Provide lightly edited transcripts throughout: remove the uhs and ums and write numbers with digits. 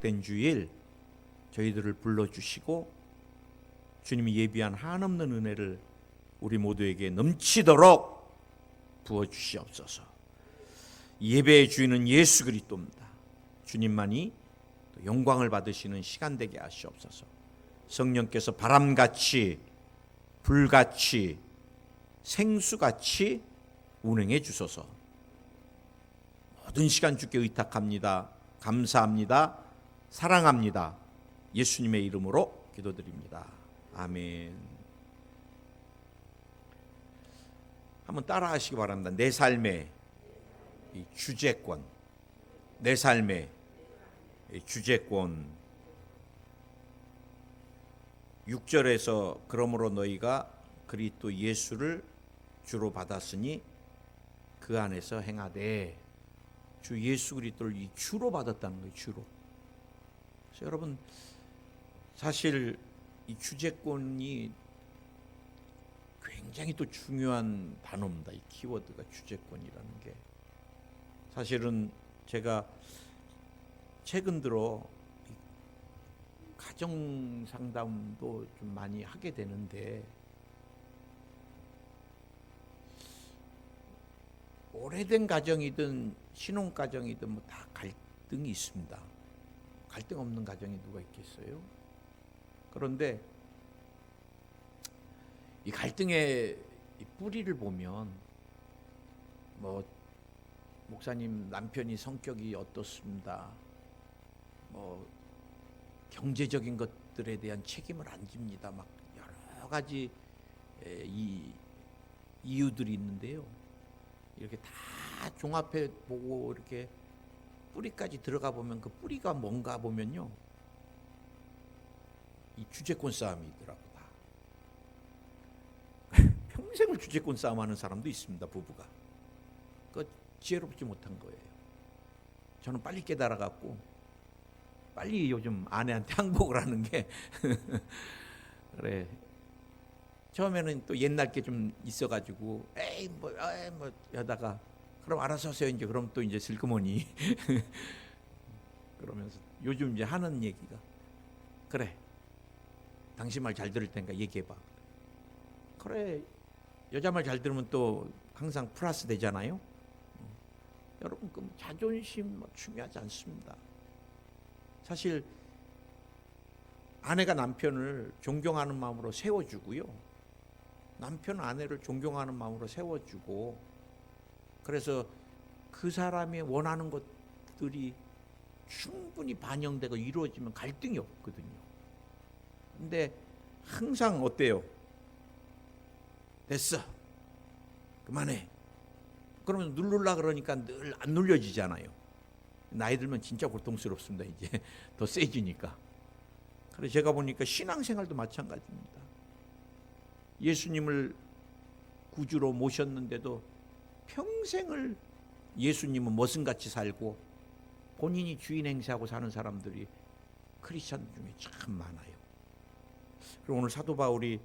된 주일 저희들을 불러주시고 주님이 예비한 한없는 은혜를 우리 모두에게 넘치도록 부어주시옵소서. 예배의 주인은 예수 그리스도입니다. 주님만이 영광을 받으시는 시간 되게 하시옵소서. 성령께서 바람같이 불같이 생수같이 운행해 주소서. 모든 시간 주께 의탁합니다. 감사합니다. 사랑합니다. 예수님의 이름으로 기도드립니다. 아멘. 한번 따라 하시기 바랍니다. 내 삶의 이 주재권, 내 삶의 이 주재권. 6절에서 그러므로 너희가 그리스도 예수를 주로 받았으니 그 안에서 행하되, 주 예수 그리스도를 이 주로 받았다는 거예요. 주로. 그래서 여러분, 사실 이 주재권이 굉장히 또 중요한 단어입니다. 이 키워드가 주재권이라는 게. 사실은 제가 최근 들어 가정 상담도 좀 많이 하게 되는데, 오래된 가정이든 신혼 가정이든 뭐 다 갈등이 있습니다. 갈등 없는 가정이 누가 있겠어요? 그런데 이 갈등의 이 뿌리를 보면, 뭐 목사님 남편이 성격이 어떻습니다, 뭐 경제적인 것들에 대한 책임을 안 집니다, 막 여러 가지 이 이유들이 있는데요. 이렇게 다 종합해 보고 이렇게 뿌리까지 들어가 보면 그 뿌리가 뭔가 보면요, 이 주재권 싸움이더라고요. 평생을 주재권 싸움하는 사람도 있습니다. 부부가. 그 지혜롭지 못한 거예요. 저는 빨리 깨달아갖고 빨리 요즘 아내한테 항복을 하는 게 그래. 처음에는 또 옛날 게 좀 있어가지고 에이 뭐 여다가 그럼 알아서 하세요. 이제 그럼 또 이제 슬그머니 그러면서 요즘 이제 하는 얘기가, 그래, 당신 말 잘 들을 테니까 얘기해봐. 그래, 여자 말 잘 들으면 또 항상 플러스 되잖아요. 여러분, 그 자존심 중요하지 않습니다. 사실 아내가 남편을 존경하는 마음으로 세워주고요, 남편은 아내를 존경하는 마음으로 세워주고, 그래서 그 사람이 원하는 것들이 충분히 반영되고 이루어지면 갈등이 없거든요. 근데 항상 어때요? 됐어, 그만해. 그러면 누르려 그러니까 늘 안 눌려지잖아요. 나이 들면 진짜 고통스럽습니다. 이제 더 세지니까. 그래서 제가 보니까 신앙생활도 마찬가지입니다. 예수님을 구주로 모셨는데도 평생을 예수님은 머슴같이 살고 본인이 주인 행세하고 사는 사람들이 크리스찬 중에 참 많아요. 그리고 오늘 사도 바울이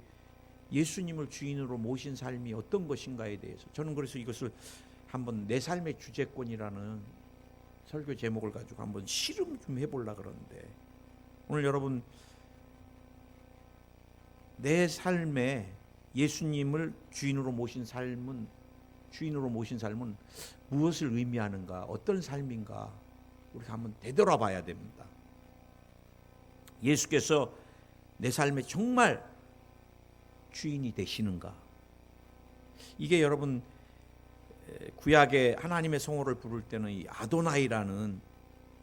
예수님을 주인으로 모신 삶이 어떤 것인가에 대해서, 저는 그래서 이것을 한번 내 삶의 주재권이라는 설교 제목을 가지고 한번 실험 좀 해보려고 그러는데, 오늘 여러분, 내 삶에 예수님을 주인으로 모신 삶은 무엇을 의미하는가, 어떤 삶인가, 우리가 한번 되돌아봐야 됩니다. 예수께서 내 삶에 정말 주인이 되시는가? 이게 여러분, 구약의 하나님의 성호를 부를 때는 이 아도나이라는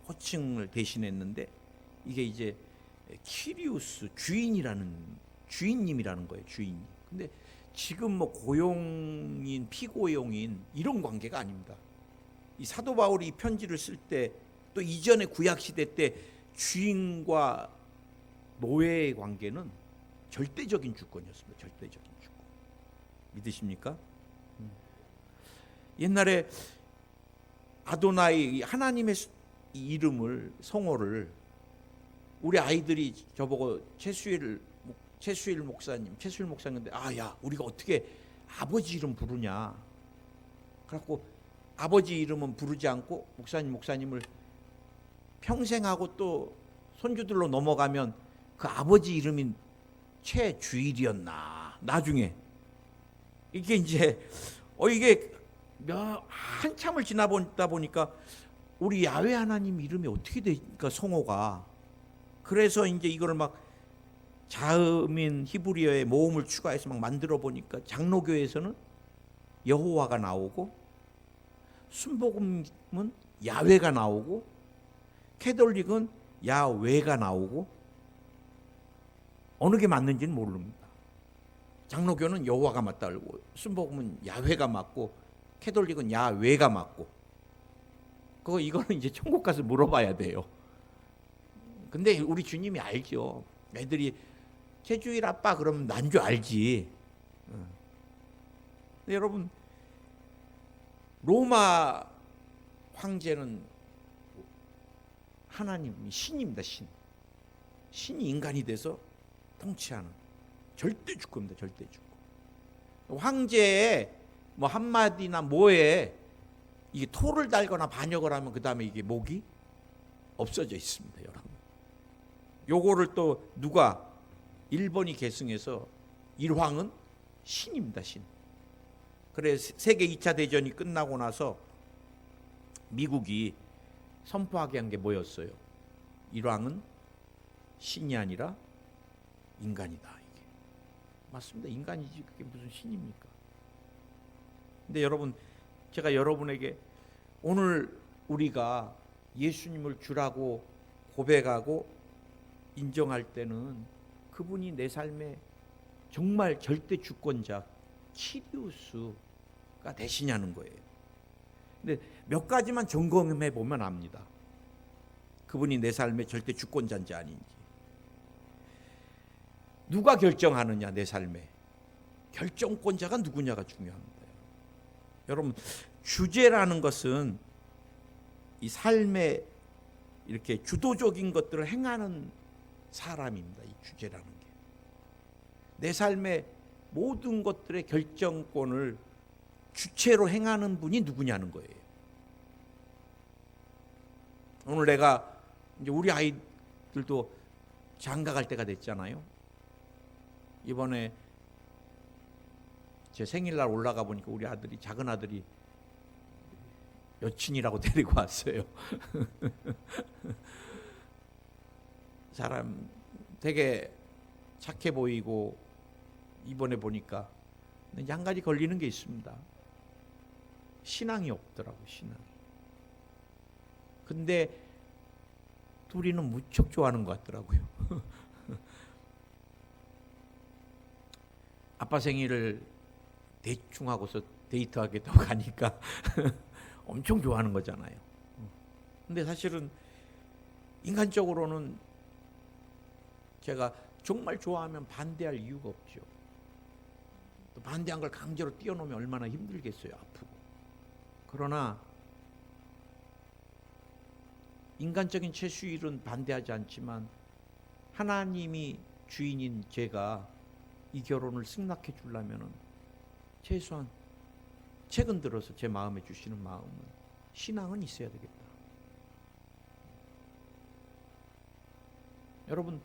호칭을 대신했는데, 이게 이제 키리우스, 주인님이라는 거예요. 주인님. 근데 지금 뭐 고용인, 피고용인 이런 관계가 아닙니다. 이 사도 바울이 이 편지를 쓸 때, 또 이전의 구약 시대 때 주인과 노예의 관계는 절대적인 주권이었습니다. 절대적인 주권. 믿으십니까? 옛날에 아도나이, 하나님의 이름을, 성호를 우리 아이들이 저보고 최수일 목사님인데, 야, 우리가 어떻게 아버지 이름 부르냐. 그래갖고 아버지 이름은 부르지 않고 목사님을 평생 하고 또 손주들로 넘어가면 그 아버지 이름이 최주일이었나. 나중에 이게 이제 이게 한참을 지나보다 보니까 우리 야훼 하나님 이름이 어떻게 되니까 성호가, 그래서 이제 이거를 막 자음인 히브리어에 모음을 추가해서 막 만들어 보니까 장로교에서는 여호와가 나오고, 순복음은 야훼가 나오고, 캐톨릭은 야외가 나오고, 어느 게 맞는지는 모릅니다. 장로교는 여호와가 맞다 알고, 순복음은 야훼가 맞고, 캐톨릭은 야외가 맞고. 이거는 이제 천국 가서 물어봐야 돼요. 근데 우리 주님이 알죠. 애들이 최주일 아빠 그러면 난 줄 알지. 근데 여러분, 로마 황제는 하나님이 신입니다. 신이 인간이 돼서 통치하는 절대 주권입니다. 절대 주권. 황제의 뭐 한마디나 뭐에 이게 토를 달거나 반역을 하면 그 다음에 이게 목이 없어져 있습니다. 여러분, 요거를 또 누가 일본이 계승해서 일황은 신입니다. 신. 그래서 세계 2차 대전이 끝나고 나서 미국이 선포하게 한 게 뭐였어요? 일왕은 신이 아니라 인간이다. 이게 맞습니다. 인간이지 그게 무슨 신입니까? 근데 여러분, 제가 여러분에게 오늘 우리가 예수님을 주라고 고백하고 인정할 때는 그분이 내 삶의 정말 절대 주권자 키리우스가 되시냐는 거예요. 근데 몇 가지만 점검해 보면 압니다. 그분이 내 삶의 절대 주권자인지 아닌지. 누가 결정하느냐, 내 삶의 결정권자가 누구냐가 중요합니다. 여러분, 주제라는 것은 이 삶의 이렇게 주도적인 것들을 행하는 사람입니다. 이 주제라는 게 내 삶의 모든 것들의 결정권을 주체로 행하는 분이 누구냐는 거예요. 오늘 내가 이제 우리 아이들도 장가 갈 때가 됐잖아요. 이번에 제 생일날 올라가 보니까 우리 아들이, 작은 아들이 여친이라고 데리고 왔어요. 사람 되게 착해 보이고, 이번에 보니까 한 가지 걸리는 게 있습니다. 신앙이 없더라고, 신앙이. 근데 둘이는 무척 좋아하는 것 같더라고요. 아빠 생일을 대충 하고서 데이트하겠다고 가니까 엄청 좋아하는 거잖아요. 근데 사실은 인간적으로는 제가 정말 좋아하면 반대할 이유가 없죠. 또 반대한 걸 강제로 띄워놓으면 얼마나 힘들겠어요. 아프고. 그러나 인간적인 최수일은 반대하지 않지만 하나님이 주인인 제가 이 결혼을 승낙해 주려면은 최소한 최근 들어서 제 마음에 주시는 마음은 신앙은 있어야 되겠다. 여러분,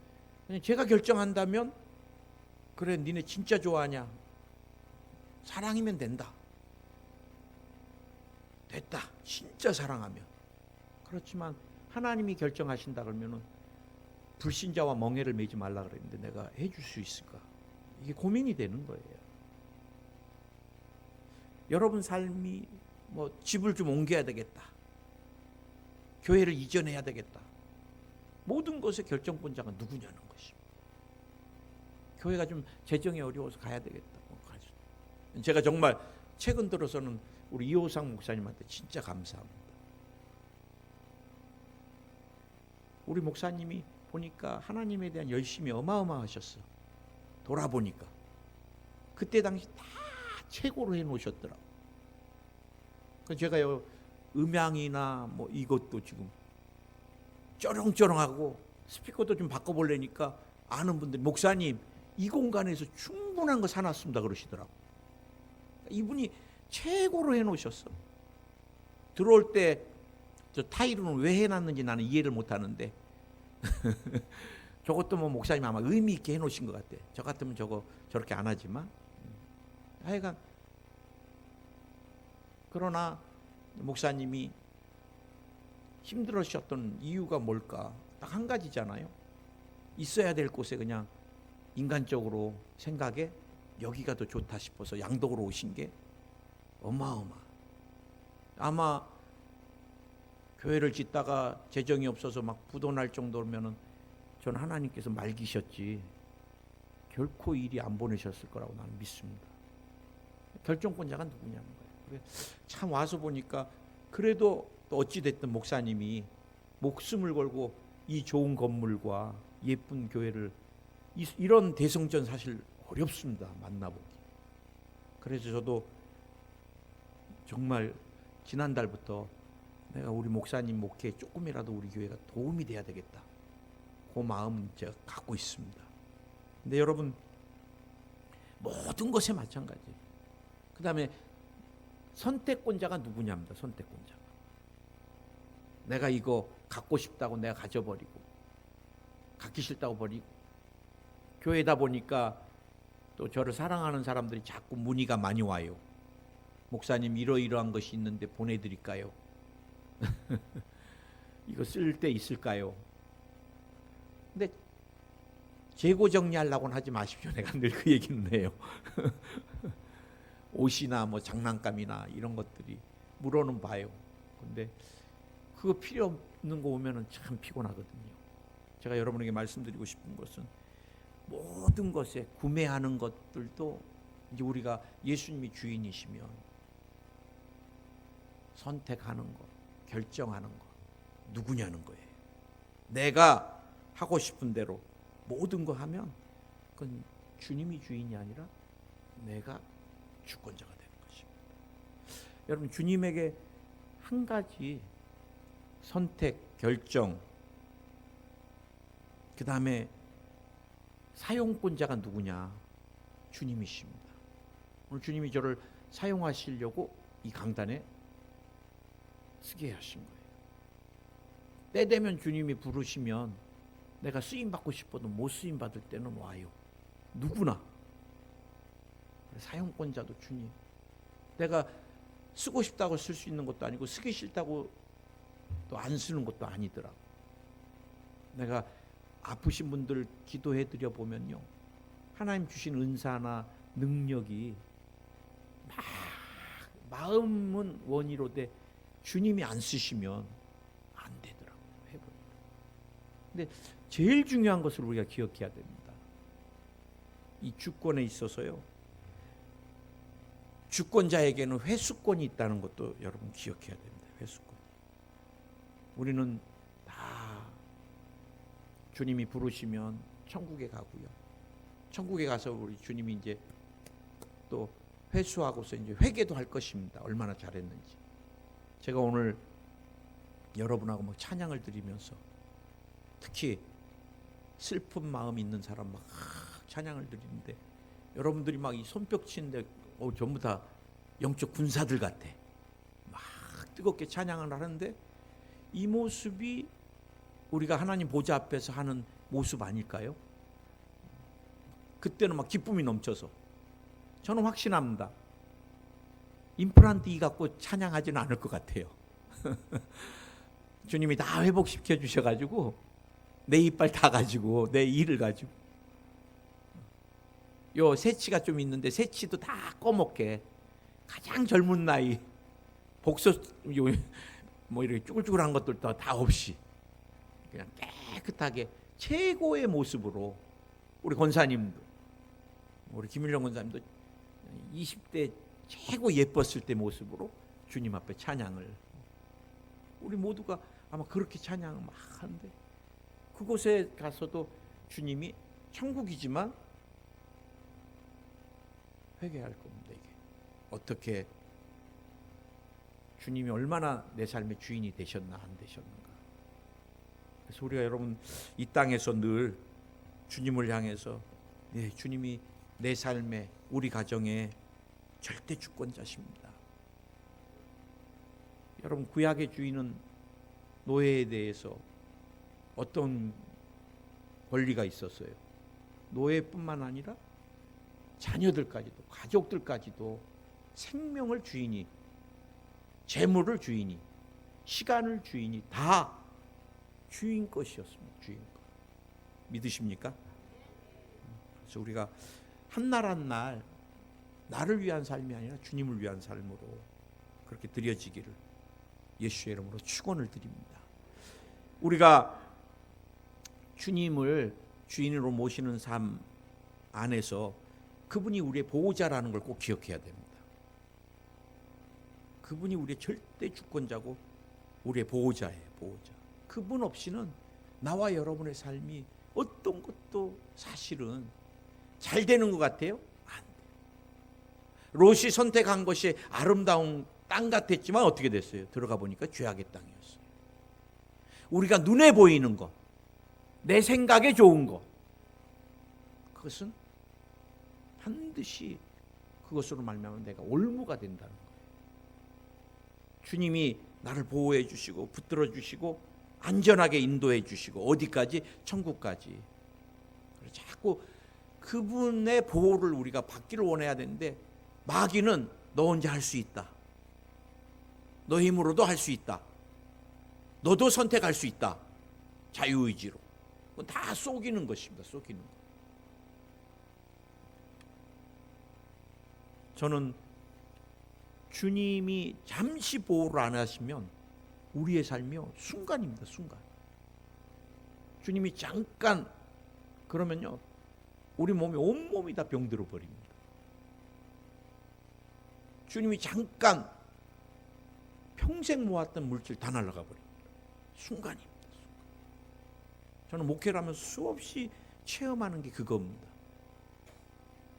제가 결정한다면 그래, 니네 진짜 좋아하냐? 사랑이면 된다. 됐다. 진짜 사랑하면. 그렇지만 하나님이 결정하신다 그러면은 불신자와 멍해를 매지 말라 그랬는데 내가 해줄 수 있을까? 이게 고민이 되는 거예요. 여러분 삶이 뭐 집을 좀 옮겨야 되겠다. 교회를 이전해야 되겠다. 모든 것의 결정권자가 누구냐는 것입니다. 교회가 좀 재정이 어려워서 가야 되겠다. 제가 정말 최근 들어서는 우리 이호상 목사님한테 진짜 감사합니다. 우리 목사님이 보니까 하나님에 대한 열심이 어마어마하셨어. 돌아보니까 그때 당시 다 최고로 해놓으셨더라고. 제가 음향이나 뭐 이것도 지금 쩌렁쩌렁하고 스피커도 좀 바꿔보려니까 아는 분들이 목사님 이 공간에서 충분한 거 사놨습니다 그러시더라고. 이분이 최고로 해놓으셨어. 들어올 때 저 타일은 왜 해놨는지 나는 이해를 못하는데 저것도 뭐 목사님 아마 의미 있게 해놓으신 것 같아. 저 같으면 저렇게 안 하지만. 하여간 그러나 목사님이 힘들으셨던 이유가 뭘까? 딱 한 가지잖아요. 있어야 될 곳에 그냥 인간적으로 생각에 여기가 더 좋다 싶어서 양덕으로 오신 게 어마어마. 아마 교회를 짓다가 재정이 없어서 막 부도날 정도면은 전 하나님께서 말기셨지 결코 일이 안 보내셨을 거라고 나는 믿습니다. 결정권자가 누구냐는 거예요. 참 와서 보니까 그래도 또 어찌됐든 목사님이 목숨을 걸고 이 좋은 건물과 예쁜 교회를 이런 대성전 사실 어렵습니다. 만나보기. 그래서 저도 정말 지난달부터 내가 우리 목사님 목회에 조금이라도 우리 교회가 도움이 돼야 되겠다. 그 마음 제가 갖고 있습니다. 근데 여러분 모든 것에 마찬가지. 그 다음에 선택권자가 누구냐입니다. 선택권자가. 내가 이거 갖고 싶다고 내가 가져버리고 갖기 싫다고 버리고 교회다 보니까 또 저를 사랑하는 사람들이 자꾸 문의가 많이 와요. 목사님 이러이러한 것이 있는데 보내드릴까요? 이거 쓸 때 있을까요? 근데 재고 정리하려고는 하지 마십시오. 내가 늘 그 얘기는 해요. 옷이나 뭐 장난감이나 이런 것들이 물어는 봐요. 근데 그거 필요 없는 거 오면은 참 피곤하거든요. 제가 여러분에게 말씀드리고 싶은 것은 모든 것에 구매하는 것들도 이제 우리가 예수님이 주인이시면 선택하는 것, 결정하는 것 누구냐는 거예요. 내가 하고 싶은 대로 모든 거 하면 그건 주님이 주인이 아니라 내가 주권자가 되는 것입니다. 여러분 주님에게 한 가지 선택, 결정, 그 다음에 사용권자가 누구냐? 주님이십니다. 오늘 주님이 저를 사용하시려고 이 강단에 쓰게 하신 거예요. 때 되면 주님이 부르시면 내가 쓰임받고 싶어도 못 쓰임받을 때는 와요. 누구나. 사용권자도 주님. 내가 쓰고 싶다고 쓸 수 있는 것도 아니고 쓰기 싫다고 또 안 쓰는 것도 아니더라고. 내가 아프신 분들 기도해 드려 보면요. 하나님 주신 은사나 능력이 막 마음은 원이로되 주님이 안 쓰시면 안 되더라고요. 해보니까. 근데 제일 중요한 것을 우리가 기억해야 됩니다. 이 주권에 있어서요. 주권자에게는 회수권이 있다는 것도 여러분 기억해야 됩니다. 회수권. 우리는 다 주님이 부르시면 천국에 가고요. 천국에 가서 우리 주님이 이제 또 회수하고서 이제 회개도 할 것입니다. 얼마나 잘했는지. 제가 오늘 여러분하고 막 찬양을 드리면서 특히 슬픈 마음 있는 사람 막 찬양을 드리는데 여러분들이 막 이 손뼉 치는데 전부 다 영적 군사들 같아. 막 뜨겁게 찬양을 하는데 이 모습이 우리가 하나님 보좌 앞에서 하는 모습 아닐까요? 그때는 막 기쁨이 넘쳐서 저는 확신합니다. 임플란트 이 갖고 찬양하지는 않을 것 같아요. 주님이 다 회복시켜 주셔가지고 내 이빨 다 가지고 내 이를 가지고 요 새치가 좀 있는데 새치도 다 꺼먹게 가장 젊은 나이 복서 뭐 이렇게 쭈글쭈글한 것들도 다 없이 그냥 깨끗하게 최고의 모습으로 우리 권사님도 우리 김일령 권사님도 20대 최고 예뻤을 때 모습으로 주님 앞에 찬양을 우리 모두가 아마 그렇게 찬양을 막 하는데 그곳에 가서도 주님이 천국이지만 회개할 겁니다. 이게 어떻게 주님이 얼마나 내 삶의 주인이 되셨나 안 되셨는가. 그래서 우리가 여러분 이 땅에서 늘 주님을 향해서 네, 주님이 내 삶에 우리 가정에 절대 주권자십니다. 여러분 구약의 주인은 노예에 대해서 어떤 권리가 있었어요. 노예뿐만 아니라 자녀들까지도, 가족들까지도 생명을 주인이, 재물을 주인이, 시간을 주인이 다 주인 것이었습니다. 주인 것. 믿으십니까? 그래서 우리가 한 날 한 날 나를 위한 삶이 아니라 주님을 위한 삶으로 그렇게 드려지기를 예수의 이름으로 축원을 드립니다. 우리가 주님을 주인으로 모시는 삶 안에서 그분이 우리의 보호자라는 걸 꼭 기억해야 됩니다. 그분이 우리의 절대 주권자고 우리의 보호자예요. 보호자. 그분 없이는 나와 여러분의 삶이 어떤 것도 사실은 잘 되는 것 같아요? 안 돼요. 롯이 선택한 것이 아름다운 땅 같았지만 어떻게 됐어요? 들어가 보니까 죄악의 땅이었어요. 우리가 눈에 보이는 것, 내 생각에 좋은 것, 그것은 반드시 그것으로 말미암아 내가 올무가 된다는 거예요. 주님이 나를 보호해 주시고 붙들어 주시고 안전하게 인도해 주시고 어디까지? 천국까지. 자꾸 그분의 보호를 우리가 받기를 원해야 되는데 마귀는 너 혼자 할 수 있다. 너 힘으로도 할 수 있다. 너도 선택할 수 있다. 자유의지로. 그건 다 속이는 것입니다. 속이는 것. 저는 주님이 잠시 보호를 안 하시면 우리의 삶이요 순간입니다. 순간. 주님이 잠깐 그러면요 우리 몸이 온몸이 다 병들어 버립니다. 주님이 잠깐 평생 모았던 물질 다 날아가 버립니다. 순간입니다. 순간. 저는 목회를 하면서 수없이 체험하는 게 그겁니다.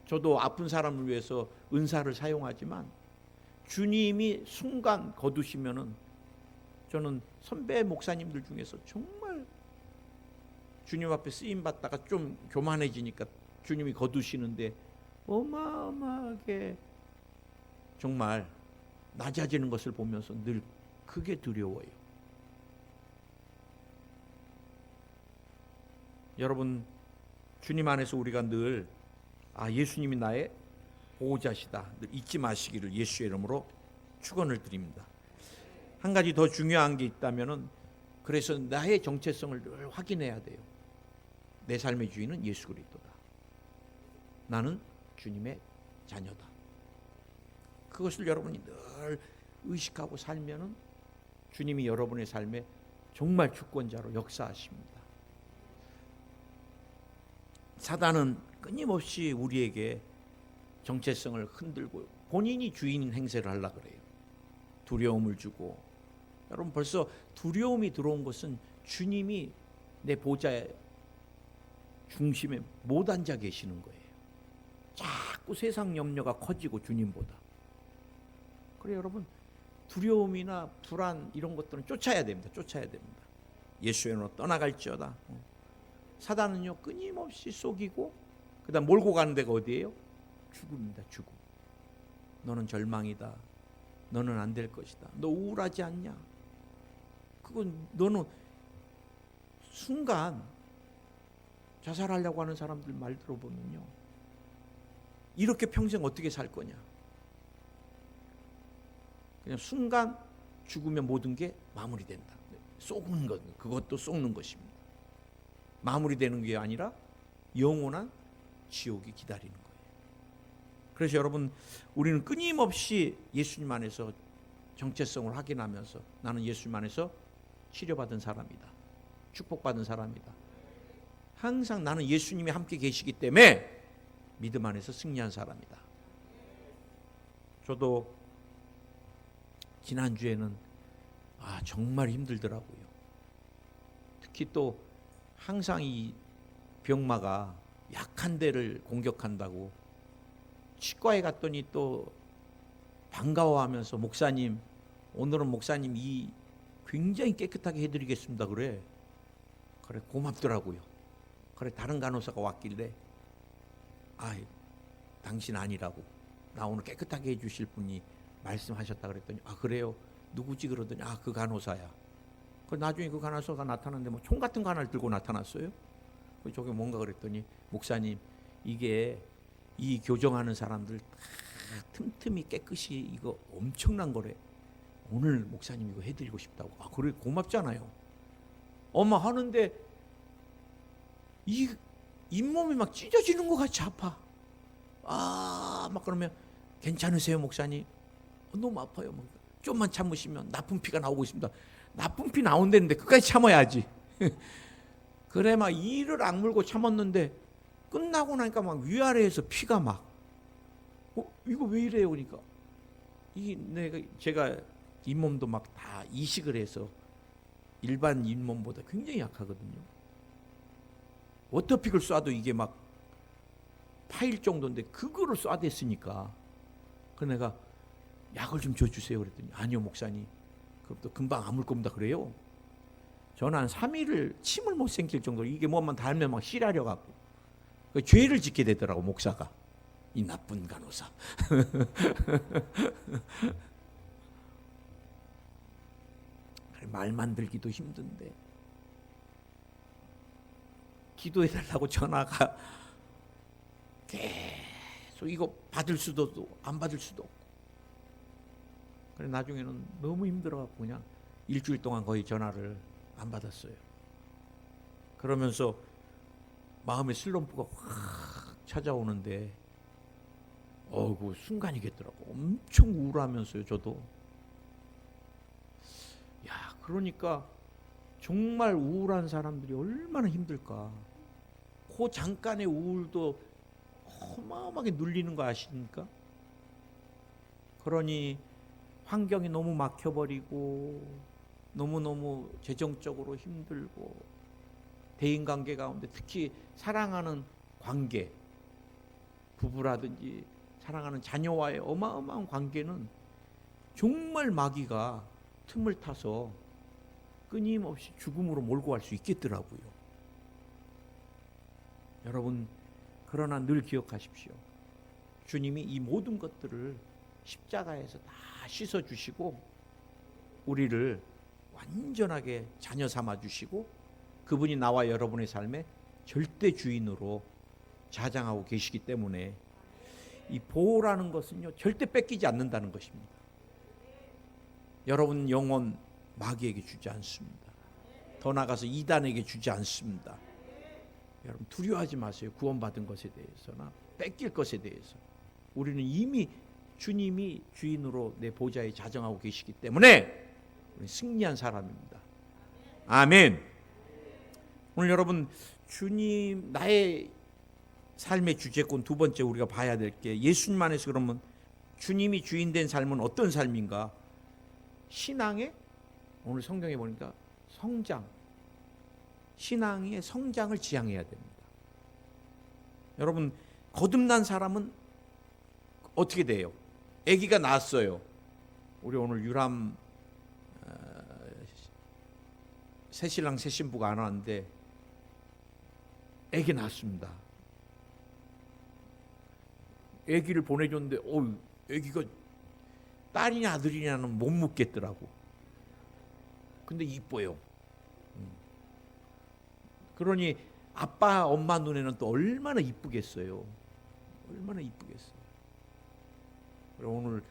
저도 아픈 사람을 위해서 은사를 사용하지만 주님이 순간 거두시면은 저는 선배 목사님들 중에서 정말 주님 앞에 쓰임 받다가 좀 교만해지니까 주님이 거두시는데 어마어마하게 정말 낮아지는 것을 보면서 늘 그게 두려워요. 여러분 주님 안에서 우리가 늘 예수님이 나의 보호자시다 늘 잊지 마시기를 예수의 이름으로 축원을 드립니다. 한 가지 더 중요한 게 있다면은 그래서 나의 정체성을 늘 확인해야 돼요. 내 삶의 주인은 예수 그리스도다. 나는 주님의 자녀다. 그것을 여러분이 늘 의식하고 살면은 주님이 여러분의 삶에 정말 주권자로 역사하십니다. 사단은 끊임없이 우리에게 정체성을 흔들고 본인이 주인 행세를 하려고 그래요. 두려움을 주고. 여러분 벌써 두려움이 들어온 것은 주님이 내 보좌의 중심에 못 앉아 계시는 거예요. 자꾸 세상 염려가 커지고 주님보다. 그래 여러분 두려움이나 불안 이런 것들은 쫓아야 됩니다. 쫓아야 됩니다. 예수의 이름으로 떠나갈지어다. 사단은요 끊임없이 속이고 그다음 몰고 가는 데가 어디예요? 죽음입니다. 죽음. 너는 절망이다. 너는 안 될 것이다. 너 우울하지 않냐? 그건 너는 순간 자살하려고 하는 사람들 말 들어보면요. 이렇게 평생 어떻게 살 거냐? 그냥 순간 죽으면 모든 게 마무리된다. 속는 것, 그것도 속는 것입니다. 마무리되는 게 아니라 영원한 지옥이 기다리는 거예요. 그래서 여러분 우리는 끊임없이 예수님 안에서 정체성을 확인하면서 나는 예수님 안에서 치료받은 사람이다. 축복받은 사람이다. 항상 나는 예수님이 함께 계시기 때문에 믿음 안에서 승리한 사람이다. 저도 지난주에는 정말 힘들더라고요. 특히 또 항상 이 병마가 약한 데를 공격한다고 치과에 갔더니 또 반가워하면서 목사님 오늘은 목사님 이 굉장히 깨끗하게 해드리겠습니다. 그래 고맙더라고요. 그래 다른 간호사가 왔길래 당신 아니라고 나 오늘 깨끗하게 해주실 분이 말씀하셨다 그랬더니 그래요 누구지 그러더니 그 간호사야. 그 나중에 그 간호사가 나타났는데 뭐 총 같은 거 하나를 들고 나타났어요. 저게 뭔가 그랬더니 목사님 이게 이 교정하는 사람들 다 틈틈이 깨끗이 이거 엄청난 거래. 오늘 목사님 이거 해드리고 싶다고. 아 그래 고맙잖아요. 엄마 하는데 이 잇몸이 막 찢어지는 것 같이 아파. 아 막 그러면 괜찮으세요 목사님? 너무 아파요. 좀만 참으시면 나쁜 피가 나오고 있습니다. 나쁜 피 나온다는데 끝까지 참아야지. 그래 막 이를 악물고 참았는데 끝나고 나니까 막 위아래에서 피가 막 이거 왜 이래요? 그러니까 제가 잇몸도 막 다 이식을 해서 일반 잇몸보다 굉장히 약하거든요. 워터픽을 쏴도 이게 막 파일 정도인데 그거를 쏴댔으니까 그 내가 약을 좀 줘주세요 그랬더니 아니요 목사님 그것도 금방 아물 겁니다 그래요. 저는 한 3일을 침을 못 삼킬 정도로 이게 뭐만 닳으면 막 씨라려 갖고 죄를 짓게 되더라고 목사가. 이 나쁜 간호사. 말 만들기도 힘든데 기도해달라고 전화가 계속 이거 받을 수도 없고 안 받을 수도 없고 그래 나중에는 너무 힘들어갖고 그냥 일주일 동안 거의 전화를 안 받았어요. 그러면서 마음의 슬럼프가 확 찾아오는데 그 순간이겠더라고. 엄청 우울하면서요 저도. 야 그러니까 정말 우울한 사람들이 얼마나 힘들까. 그 잠깐의 우울도 어마어마하게 눌리는 거 아십니까? 그러니 환경이 너무 막혀버리고 너무너무 재정적으로 힘들고 대인관계 가운데 특히 사랑하는 관계 부부라든지 사랑하는 자녀와의 어마어마한 관계는 정말 마귀가 틈을 타서 끊임없이 죽음으로 몰고 갈 수 있겠더라고요. 여러분 그러나 늘 기억하십시오. 주님이 이 모든 것들을 십자가에서 다 씻어주시고 우리를 완전하게 자녀 삼아주시고 그분이 나와 여러분의 삶의 절대 주인으로 자장하고 계시기 때문에 이 보호라는 것은요 절대 뺏기지 않는다는 것입니다. 여러분 영혼 마귀에게 주지 않습니다. 더 나아가서 이단에게 주지 않습니다. 여러분 두려워하지 마세요. 구원받은 것에 대해서나 뺏길 것에 대해서. 우리는 이미 주님이 주인으로 내 보좌에 자정하고 계시기 때문에 우리 승리한 사람입니다. 아멘. 오늘 여러분 주님 나의 삶의 주제권 두 번째 우리가 봐야 될 게 예수님 안에서 그러면 주님이 주인 된 삶은 어떤 삶인가? 신앙의 오늘 성경에 보니까 성장, 신앙의 성장을 지향해야 됩니다. 여러분 거듭난 사람은 어떻게 돼요? 아기가 낳았어요. 우리 오늘 유람 새신랑 새신부가 안 왔는데 아기 낳았습니다. 아기를 보내줬는데 아기가 딸이냐 아들이냐는 못 묻겠더라고. 근데 이뻐요. 그러니 아빠 엄마 눈에는 또 얼마나 이쁘겠어요. 얼마나 이쁘겠어요. 오늘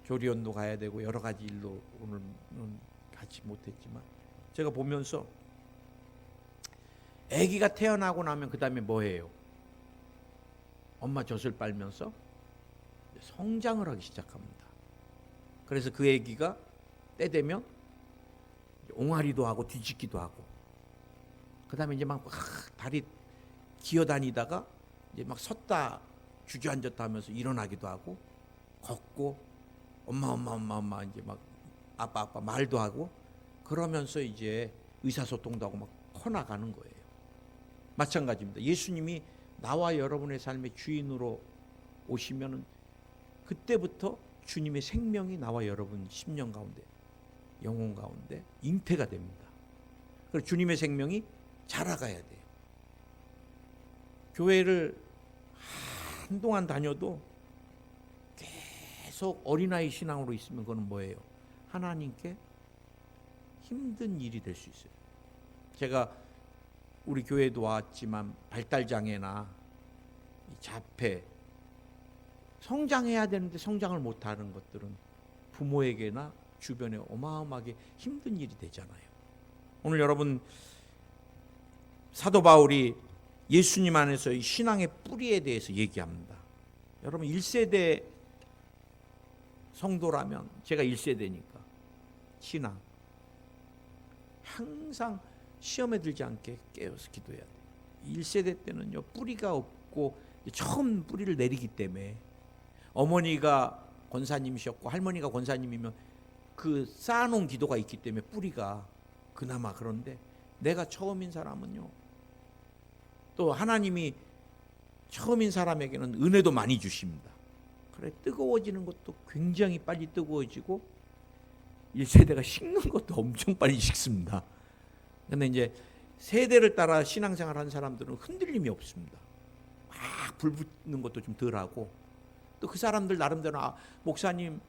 조리원도 가야 되고 여러 가지 일로 오늘은 같이 못했지만 제가 보면서 아기가 태어나고 나면 그 다음에 뭐해요? 엄마 젖을 빨면서 성장을 하기 시작합니다. 그래서 그 아기가 때 되면 옹알이도 하고 뒤집기도 하고 그 다음에 이제 막 다리 기어다니다가 이제 막 섰다 주저앉았다 하면서 일어나기도 하고 걷고 엄마 이제 막 아빠 말도 하고 그러면서 이제 의사소통도 하고 막 커나가는 거예요. 마찬가지입니다. 예수님이 나와 여러분의 삶의 주인으로 오시면은 그때부터 주님의 생명이 나와 여러분 심령 가운데 영혼 가운데 잉태가 됩니다. 그래서 주님의 생명이 자라가야 돼요. 교회를 한동안 다녀도 계속 어린아이 신앙으로 있으면 그건 뭐예요? 하나님께 힘든 일이 될 수 있어요. 제가 우리 교회도 왔지만 발달장애나 자폐, 성장해야 되는데 성장을 못하는 것들은 부모에게나 주변에 어마어마하게 힘든 일이 되잖아요. 오늘 여러분, 사도 바울이 예수님 안에서 이 신앙의 뿌리에 대해서 얘기합니다. 여러분 1세대 성도라면, 제가 1세대니까 신앙 항상 시험에 들지 않게 깨어서 기도해야 돼요. 1세대 때는요, 뿌리가 없고 처음 뿌리를 내리기 때문에, 어머니가 권사님이셨고 할머니가 권사님이면 그 쌓아놓은 기도가 있기 때문에 뿌리가 그나마. 그런데 내가 처음인 사람은요, 또 하나님이 처음인 사람에게는 은혜도 많이 주십니다. 그래, 뜨거워지는 것도 굉장히 빨리 뜨거워지고 1세대가 식는 것도 엄청 빨리 식습니다. 근데 이제 세대를 따라 신앙생활하는 사람들은 흔들림이 없습니다. 막 불 붙는 것도 좀 덜하고, 또 그 사람들 나름대로 목사님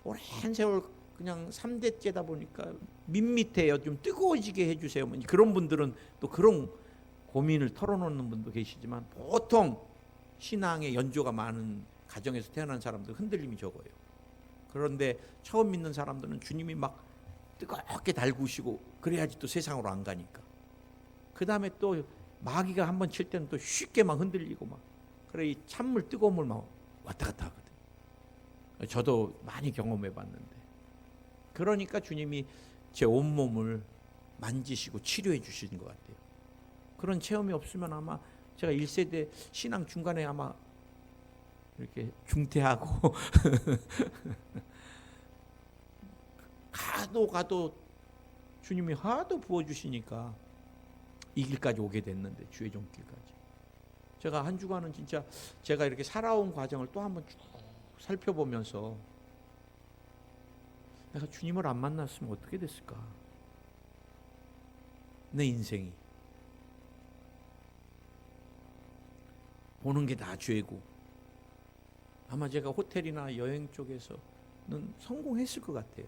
오랜 세월 그냥 3대째다 보니까 밋밋해요, 좀 뜨거워지게 해주세요. 그런 분들은 또 그런 고민을 털어놓는 분도 계시지만, 보통 신앙의 연조가 많은 가정에서 태어난 사람들 흔들림이 적어요. 그런데 처음 믿는 사람들은 주님이 막 뜨겁게 달구시고 그래야지 또 세상으로 안 가니까. 그 다음에 또 마귀가 한번 칠 때는 또 쉽게 막 흔들리고 막, 그래, 이 찬물 뜨거운 물 막 왔다 갔다 하거든. 저도 많이 경험해 봤는데, 그러니까 주님이 제 온몸을 만지시고 치료해 주시는 것 같아요. 그런 체험이 없으면 아마 제가 1세대 신앙 중간에 아마 이렇게 중퇴하고 가도 주님이 하도 부어주시니까 이 길까지 오게 됐는데, 주의 종길까지. 제가 한 주간은 진짜 제가 이렇게 살아온 과정을 또 한번 쭉 살펴보면서, 내가 주님을 안 만났으면 어떻게 됐을까? 내 인생이. 보는 게 다 죄고, 아마 제가 호텔이나 여행 쪽에서는 성공했을 것 같아요.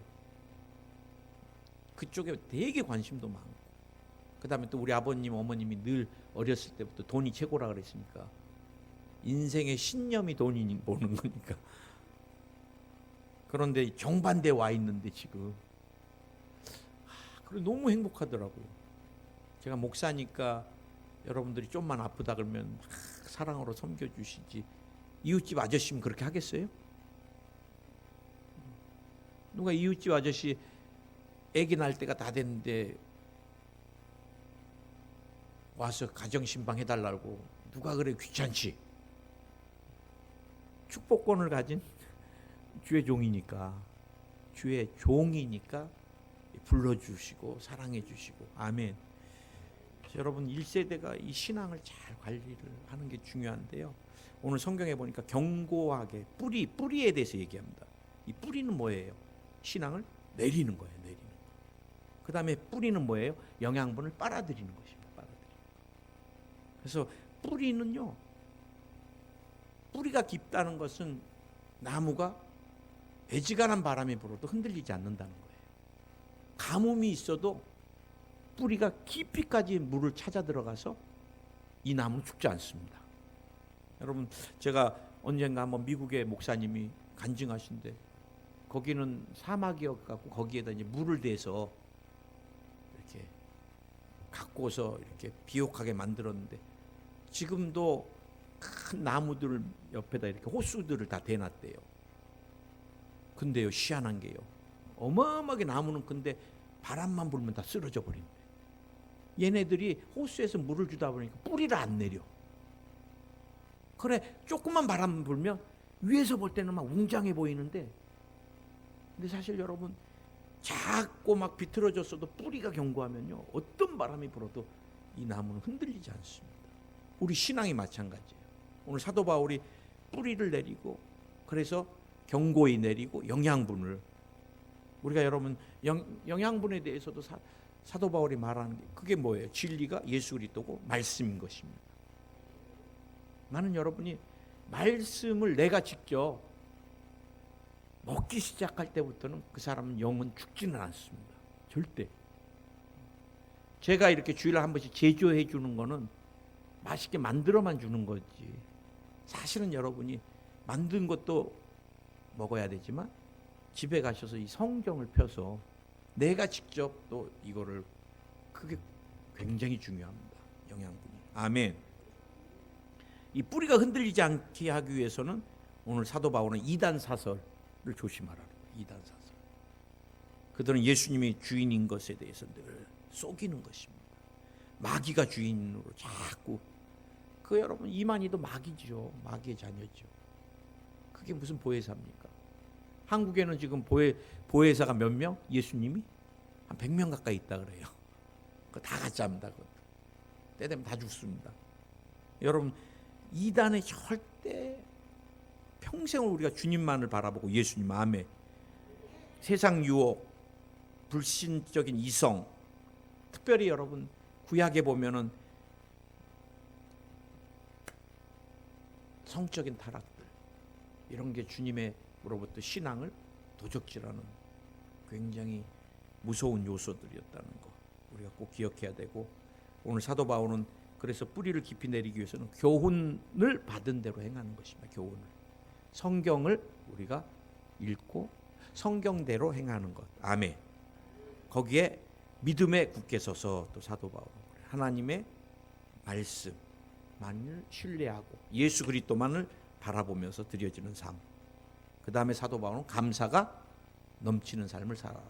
그쪽에 되게 관심도 많고, 그 다음에 또 우리 아버님 어머님이 늘 어렸을 때부터 돈이 최고라 그랬으니까, 인생의 신념이 돈이 보는 거니까. 그런데 정반대에 와 있는데 지금 그래 너무 행복하더라고요. 제가 목사니까 여러분들이 좀만 아프다 그러면 막 사랑으로 섬겨주시지, 이웃집 아저씨면 그렇게 하겠어요? 누가 이웃집 아저씨 아기 날 때가 다 됐는데 와서 가정신방 해달라고 누가 그래 귀찮지? 축복권을 가진 주의 종이니까, 주의 종이니까 불러주시고 사랑해주시고. 아멘. 여러분 1세대가 이 신앙을 잘 관리를 하는 게 중요한데요, 오늘 성경에 보니까 견고하게 뿌리에 대해서 얘기합니다. 이 뿌리는 뭐예요? 신앙을 내리는 거예요. 내리는 거. 그 다음에 뿌리는 뭐예요? 영양분을 빨아들이는 것입니다. 빨아들이는 거. 그래서 뿌리는요, 뿌리가 깊다는 것은 나무가 애지간한 바람이 불어도 흔들리지 않는다는 거예요. 가뭄이 있어도 뿌리가 깊이까지 물을 찾아 들어가서 이 나무는 죽지 않습니다. 여러분, 제가 언젠가 한번 미국의 목사님이 간증하신데, 거기는 사막이어갖고 거기에다 이제 물을 대서 이렇게 갖고서 이렇게 비옥하게 만들었는데, 지금도 큰 나무들 옆에다 이렇게 호수들을 다 대놨대요. 근데요, 희한한 게요, 어마어마하게 나무는 근데 바람만 불면 다 쓰러져 버린대. 얘네들이 호수에서 물을 주다 보니까 뿌리를 안 내려. 그래, 조금만 바람 불면 위에서 볼 때는 막 웅장해 보이는데, 근데 사실 여러분, 작고 막 비틀어졌어도 뿌리가 견고하면요, 어떤 바람이 불어도 이 나무는 흔들리지 않습니다. 우리 신앙이 마찬가지예요. 오늘 사도 바울이 뿌리를 내리고, 그래서 견고히 내리고 영양분을, 우리가 여러분 영양분에 대해서도 사도 바울이 말하는 게 그게 뭐예요? 진리가 예수 그리스도고 말씀인 것입니다. 나는 여러분이 말씀을 내가 직접 먹기 시작할 때부터는 그 사람은 영은 죽지는 않습니다. 절대. 제가 이렇게 주일날 한 번씩 제조해 주는 거는 맛있게 만들어만 주는 거지. 사실은 여러분이 만든 것도 먹어야 되지만 집에 가셔서 이 성경을 펴서 내가 직접 또 이거를, 그게 굉장히 중요합니다. 영양분이. 아멘. 이 뿌리가 흔들리지 않게 하기 위해서는 오늘 사도 바울은 이단 사설을 조심하라고. 이단 사설. 그들은 예수님이 주인인 것에 대해서 늘 속이는 것입니다. 마귀가 주인으로 자꾸, 그 여러분 이만희도 마귀죠. 마귀의 자녀죠. 그게 무슨 보혜사입니까? 한국에는 지금 보혜사가 몇 명? 예수님이 한 100명 가까이 있다 그래요. 그거 다 가짜입니다. 그것도. 때 되면 다 죽습니다. 여러분 이단에 절대 평생을 우리가 주님만을 바라보고 예수님, 아멘. 세상 유혹, 불신적인 이성, 특별히 여러분 구약에 보면은 성적인 타락들, 이런 게 주님으로부터 신앙을 도적질하는 굉장히 무서운 요소들이었다는 거 우리가 꼭 기억해야 되고, 오늘 사도 바울은 그래서 뿌리를 깊이 내리기 위해서는 교훈을 받은 대로 행하는 것입니다. 교훈을, 성경을 우리가 읽고 성경대로 행하는 것. 아멘. 거기에 믿음에 굳게 서서, 또 사도 바울 하나님의 말씀만을 신뢰하고 예수 그리스도만을 바라보면서 드려지는 삶. 그 다음에 사도 바울은 감사가 넘치는 삶을 살아라.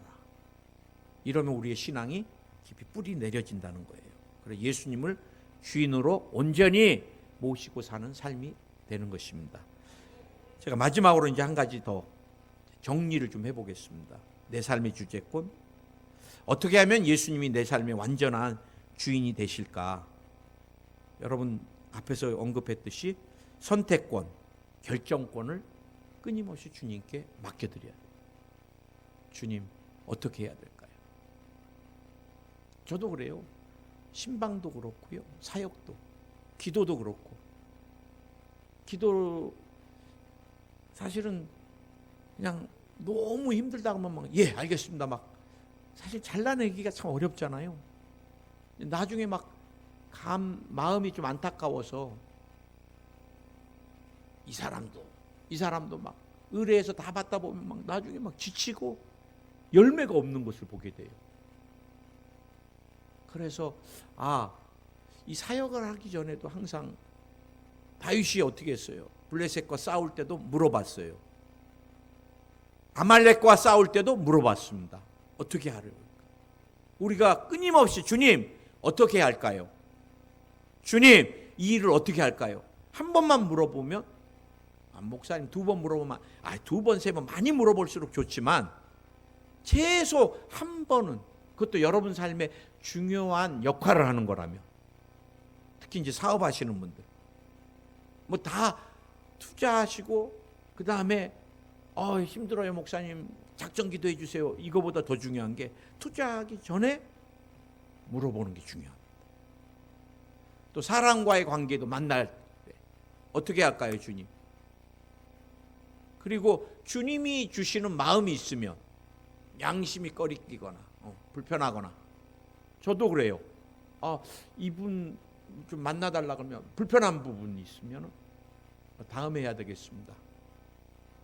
이러면 우리의 신앙이 깊이 뿌리 내려진다는 거예요. 그래서 예수님을 주인으로 온전히 모시고 사는 삶이 되는 것입니다. 제가 마지막으로 이제 한 가지 더 정리를 좀 해보겠습니다. 내 삶의 주제권, 어떻게 하면 예수님이 내 삶의 완전한 주인이 되실까? 여러분 앞에서 언급했듯이 선택권, 결정권을 끊임없이 주님께 맡겨드려야 돼요. 주님, 어떻게 해야 될까요? 저도 그래요. 신방도 그렇고요, 사역도, 기도도 그렇고. 기도 사실은 그냥 너무 힘들다 하면 막 예 알겠습니다 막 사실 잘라내기가 참 어렵잖아요. 나중에 막 마음이 좀 안타까워서 이 사람도 막 의뢰해서 다 받다 보면 막 나중에 막 지치고 열매가 없는 것을 보게 돼요. 그래서 이 사역을 하기 전에도 항상 다윗이 어떻게 했어요? 블레셋과 싸울 때도 물어봤어요. 아말렉과 싸울 때도 물어봤습니다. 어떻게 하려고? 우리가 끊임없이 주님 어떻게 할까요? 주님 이 일을 어떻게 할까요? 한 번만 물어보면, 목사님 두 번 물어보면, 두 번, 세 번 많이 물어볼수록 좋지만 최소 한 번은, 그것도 여러분 삶에 중요한 역할을 하는 거라면, 특히 이제 사업하시는 분들 뭐 다 투자하시고 그 다음에 힘들어요 목사님 작전 기도해 주세요, 이거보다 더 중요한 게 투자하기 전에 물어보는 게 중요합니다. 또 사람과의 관계도 만날 때 어떻게 할까요 주님? 그리고 주님이 주시는 마음이 있으면, 양심이 꺼리끼거나 불편하거나, 저도 그래요. 이분 좀 만나달라 그러면 불편한 부분이 있으면 다음에 해야 되겠습니다.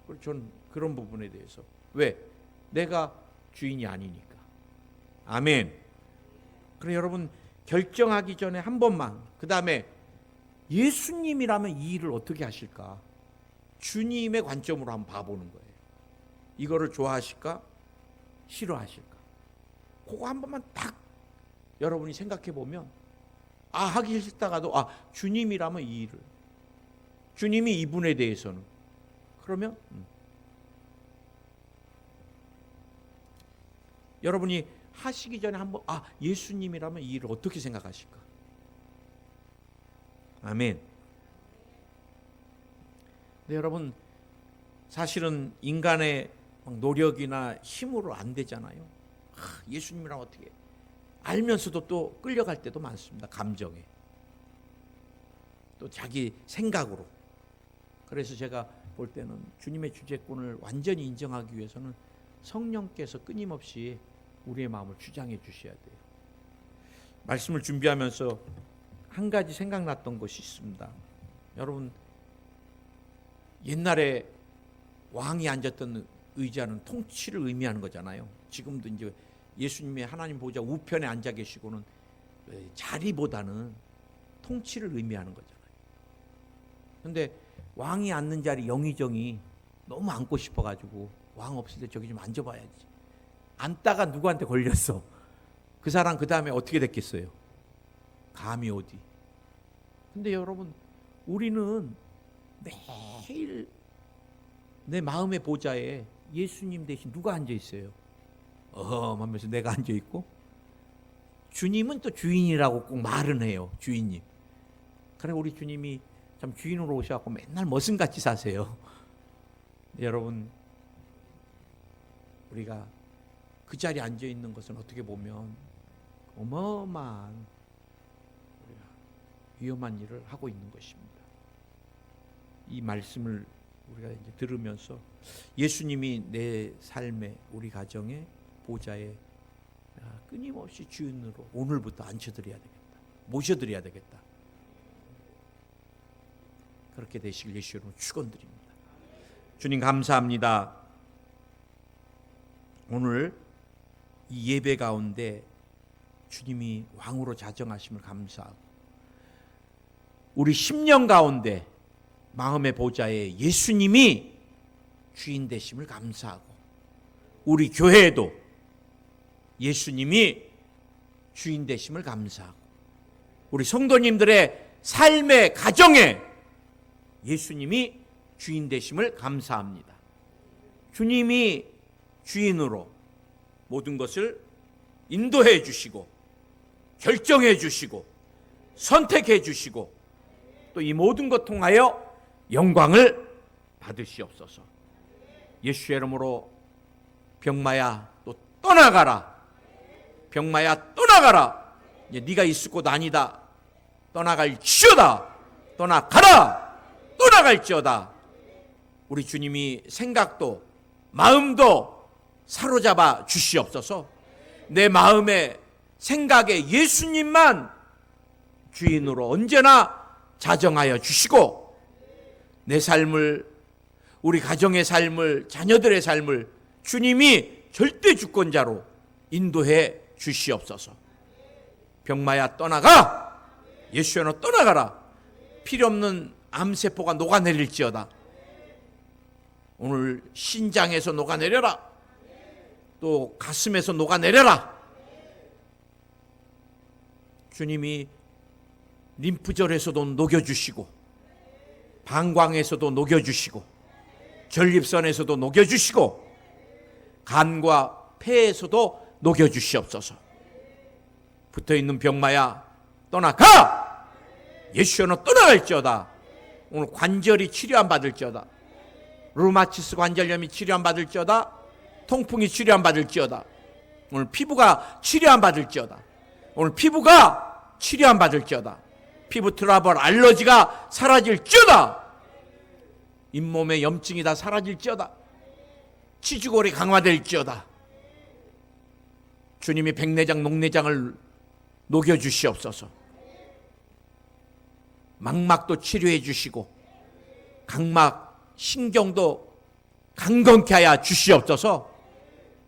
그리고 저는 그런 부분에 대해서, 왜? 내가 주인이 아니니까. 아멘. 그래 여러분 결정하기 전에 한 번만, 그 다음에 예수님이라면 이 일을 어떻게 하실까? 주님의 관점으로 한번 봐보는 거예요. 이거를 좋아하실까? 싫어하실까? 그거 한 번만 딱 여러분이 생각해 보면, 하기 싫다가도 주님이라면 이 일을, 주님이 이분에 대해서는, 그러면 여러분이 하시기 전에 한번 예수님이라면 이 일을 어떻게 생각하실까? 아멘. 근데 여러분 사실은 인간의 노력이나 힘으로 안 되잖아요. 예수님이랑 어떻게, 알면서도 또 끌려갈 때도 많습니다. 감정에, 또 자기 생각으로. 그래서 제가 볼 때는 주님의 주재권을 완전히 인정하기 위해서는 성령께서 끊임없이 우리의 마음을 주장해 주셔야 돼요. 말씀을 준비하면서 한 가지 생각났던 것이 있습니다. 여러분, 옛날에 왕이 앉았던 의자는 통치를 의미하는 거잖아요. 지금도 이제 예수님의 하나님 보좌 우편에 앉아 계시고는 자리보다는 통치를 의미하는 거잖아요. 그런데 왕이 앉는 자리 영의정이 너무 앉고 싶어가지고 왕 없을 때 저기 좀 앉아봐야지. 앉다가 누구한테 걸렸어. 그 사람 그 다음에 어떻게 됐겠어요? 감이 어디. 근데 여러분, 우리는 매일 내 마음의 보좌에 예수님 대신 누가 앉아 있어요? 하면서 내가 앉아 있고, 주님은 또 주인이라고 꼭 말은 해요. 주인님. 그래, 우리 주님이 참 주인으로 오셔갖고 맨날 머슴같이 사세요. 여러분, 우리가 그 자리에 앉아 있는 것은 어떻게 보면 어마어마한 위험한 일을 하고 있는 것입니다. 이 말씀을 우리가 이제 들으면서 예수님이 내 삶에, 우리 가정에, 보좌에 끊임없이 주인으로 오늘부터 앉혀드려야 되겠다. 모셔드려야 되겠다. 그렇게 되시길 예수 이름으로 축원드립니다. 주님 감사합니다. 오늘 이 예배 가운데 주님이 왕으로 자정하심을 감사하고, 우리 10년 가운데 마음의 보좌에 예수님이 주인 되심을 감사하고, 우리 교회에도 예수님이 주인 되심을 감사하고, 우리 성도님들의 삶의 가정에 예수님이 주인 되심을 감사합니다. 주님이 주인으로 모든 것을 인도해 주시고 결정해 주시고 선택해 주시고 또 이 모든 것 통하여 영광을 받으시옵소서. 예수의 이름으로 병마야 또 떠나가라. 병마야 떠나가라. 이제 네가 있을 곳 아니다. 떠나갈지어다. 떠나가라. 떠나갈지어다. 우리 주님이 생각도 마음도 사로잡아 주시옵소서. 내 마음에 생각에 예수님만 주인으로 언제나 자정하여 주시고, 내 삶을, 우리 가정의 삶을, 자녀들의 삶을 주님이 절대 주권자로 인도해 주시옵소서. 병마야 떠나가. 예수여 떠나가라. 필요 없는 암세포가 녹아내릴지어다. 오늘 신장에서 녹아내려라. 또 가슴에서 녹아내려라. 주님이 림프절에서도 녹여주시고, 방광에서도 녹여주시고, 전립선에서도 녹여주시고, 간과 폐에서도 녹여주시옵소서. 붙어있는 병마야 떠나가. 예수여 떠나갈지어다. 오늘 관절이 치료 안 받을지어다. 루마티스 관절염이 치료 안 받을지어다. 통풍이 치료 안 받을지어다. 오늘 피부가 치료 안 받을지어다. 오늘 피부가 치료 안 받을지어다. 피부 트러블, 알러지가 사라질지어다. 잇몸의 염증이 다 사라질지어다. 치주골이 강화될지어다. 주님이 백내장, 녹내장을 녹여주시옵소서. 망막도 치료해 주시고 각막, 신경도 강건케 하여 주시옵소서.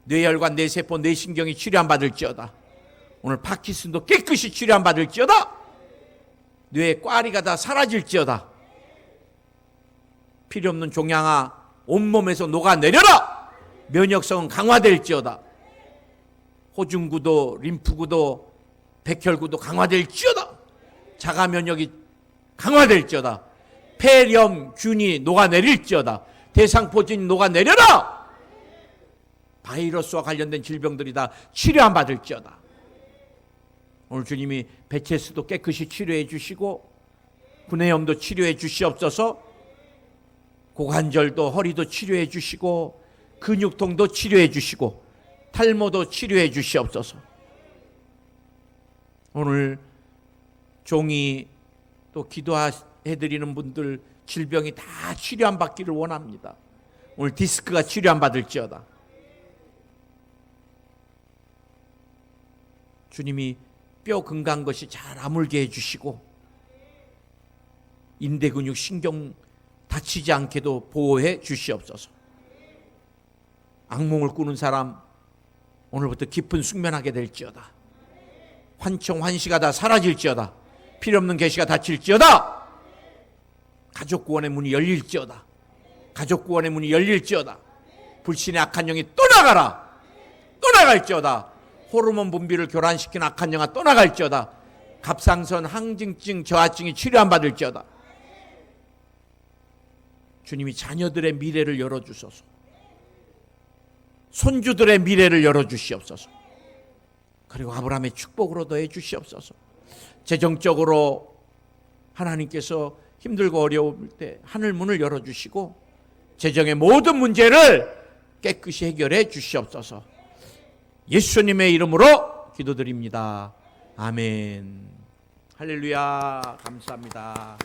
뇌혈관, 뇌세포, 뇌신경이 치료 안 받을지어다. 오늘 파킨슨도 깨끗이 치료 안 받을지어다. 뇌의 꽈리가 다 사라질지어다. 필요 없는 종양아 온몸에서 녹아내려라. 면역성은 강화될지어다. 호중구도, 림프구도, 백혈구도 강화될지어다. 자가 면역이 강화될지어다. 폐렴 균이 녹아내릴지어다. 대상포진이 녹아내려라. 바이러스와 관련된 질병들이 다 치료 안 받을지어다. 오늘 주님이 배체수도 깨끗이 치료해 주시고, 구내염도 치료해 주시옵소서. 고관절도, 허리도 치료해 주시고, 근육통도 치료해 주시고, 탈모도 치료해 주시옵소서. 오늘 종이 또 기도해드리는 분들 질병이 다 치료 안 받기를 원합니다. 오늘 디스크가 치료 안 받을지어다. 주님이 뼈 근간 것이 잘 아물게 해주시고 인대 근육 신경 다치지 않게도 보호해 주시옵소서. 악몽을 꾸는 사람 오늘부터 깊은 숙면하게 될지어다. 환청 환시가 다 사라질지어다. 필요없는 계시가 닫힐지어다. 가족 구원의 문이 열릴지어다. 가족 구원의 문이 열릴지어다. 불신의 악한 영이 떠나가라. 떠나갈지어다. 호르몬 분비를 교란시키는 악한 영아 떠나갈지어다. 갑상선 항진증 저하증이 치료 안 받을지어다. 주님이 자녀들의 미래를 열어주소서. 손주들의 미래를 열어주시옵소서. 그리고 아브라함의 축복으로 더해 주시옵소서. 재정적으로 하나님께서 힘들고 어려울 때 하늘 문을 열어주시고 재정의 모든 문제를 깨끗이 해결해 주시옵소서. 예수님의 이름으로 기도드립니다. 아멘. 할렐루야. 감사합니다.